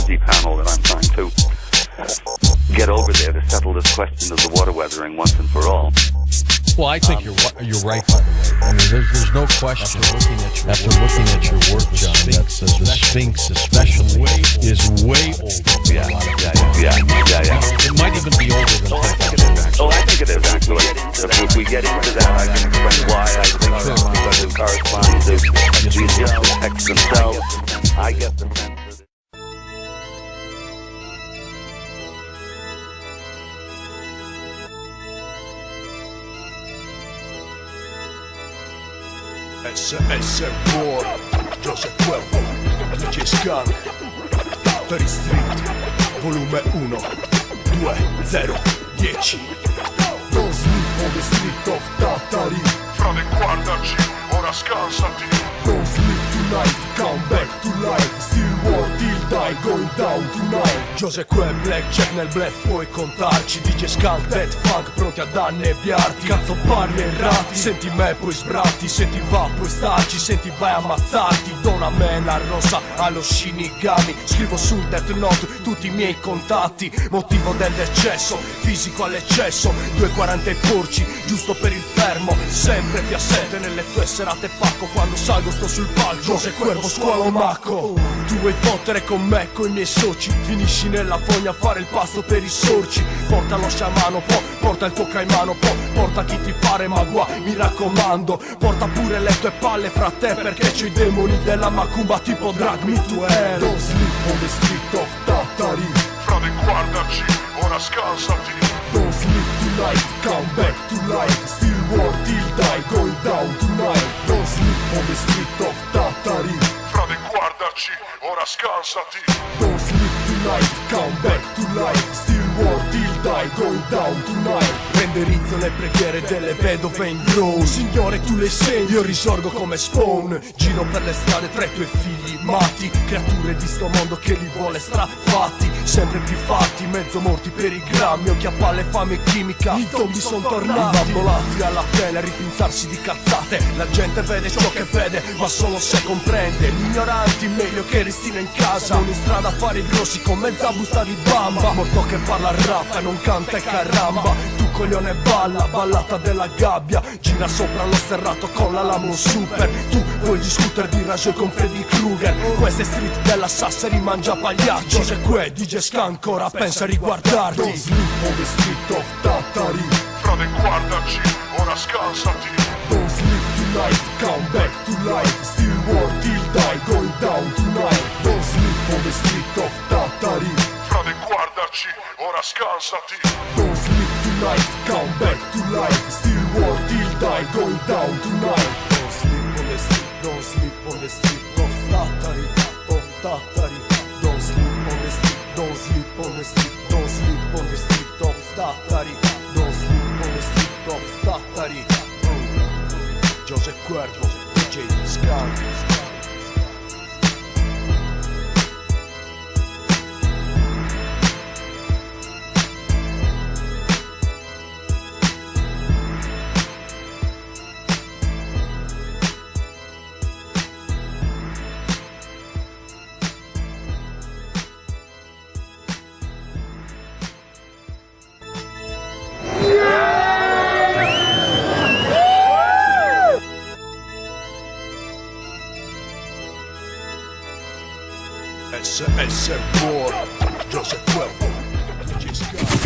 security panel that I'm trying to get over there to settle this question of the water weathering once and for all. Well, I think you're right, by the way. I mean, there's no question. After looking at your work, John, that the Sphinx especially is way older. Yeah. It might even be older than that. Oh, I think it is, actually. If we get into that, I can explain why I think so, because it corresponds to the texts themselves. I get the sense that SSR War, Joseph Cuervo, DJ Skunk, Tatari Street, volume 1, 2, 0, 10. Don't sleep on the street of Tatari. Frate, guardaci, ora scansati. Don't sleep tonight, come back to life. Still war till die, going down tonight. Joseph Cuervo, Blackjack nel bluff, puoi contarci. DJ Skunk, Dead Funk, pronti ad annebbiarti. Cazzo parli errati, senti me poi sbratti. Senti va puoi starci, senti vai a ammazzarti. Dona me la rosa allo Shinigami. Scrivo sul Death Note tutti i miei contatti. Motivo dell'eccesso, fisico all'eccesso. 2,40 porci, giusto per il fermo. Sempre più assente nelle tue serate pacco. Quando salgo sto sul palco, Joseph Cuervo, squalo macco. Tu vuoi fottere con me, coi miei soci. Finisci nella fogna a fare il pasto per i sorci. Porta lo sciamano, porta il tuo caimano, porta chi ti pare, ma qua mi raccomando. Porta pure le tue palle fra te, perché c'ho i demoni della macumba tipo Drag Me to Hell. Don't sleep on the street of Tatari. Frate, guardaci, ora scansati. Don't sleep tonight, come back to life. Still war till die, going down tonight. Don't sleep on the street of Tatari. Frate, guardaci, ora scansati. Don't sleep tonight, come back to life. Still war till die, going down tonight. Renderizzo le preghiere delle vedove in grow. Signore tu le segni, io risorgo come Spawn. Giro per le strade tra i tuoi figli matti. Creature di sto mondo che li vuole strafatti. Sempre più fatti, mezzo morti per i grammi. Occhi a palle, fame e chimica, i zombie sono tornati. Bambolati alla tele, ripinzarsi di cazzate. La gente vede ciò che vede, ma solo se comprende. Gli ignoranti meglio che restino in casa. Non in strada a fare i grossi con mezza busta di bamba. Morto che parla rap e non canta e caramba. Tu coglione balla, ballata della gabbia. Gira sopra lo sterrato con la Lamo Super. Tu vuoi gli scooter di raggio con Freddy Krueger. Questa è street della Sassari, mangia pagliacci. Joseph Cuervo, DJ Skunk, ora pensa a riguardarti. Don't sleep on the street of Tatari. Frate, guardaci, ora scansati. Don't sleep tonight, come back to life. Still war till die, going down tonight. Don't sleep on the street of Tatari. Frate, guardaci, ora scansati. Don't sleep tonight, come back to life. Still war till die, going down tonight. Don't sleep on the street, don't sleep on the street of Tatari, of Tatari. Don't sleep on the street, don't sleep on the street, don't sleep on the street of Tatari. Don't sleep on the street of Tatari. Joseph Cuervo, DJ Skunk. SSR War, Joseph Cuervo, DJ Skunk.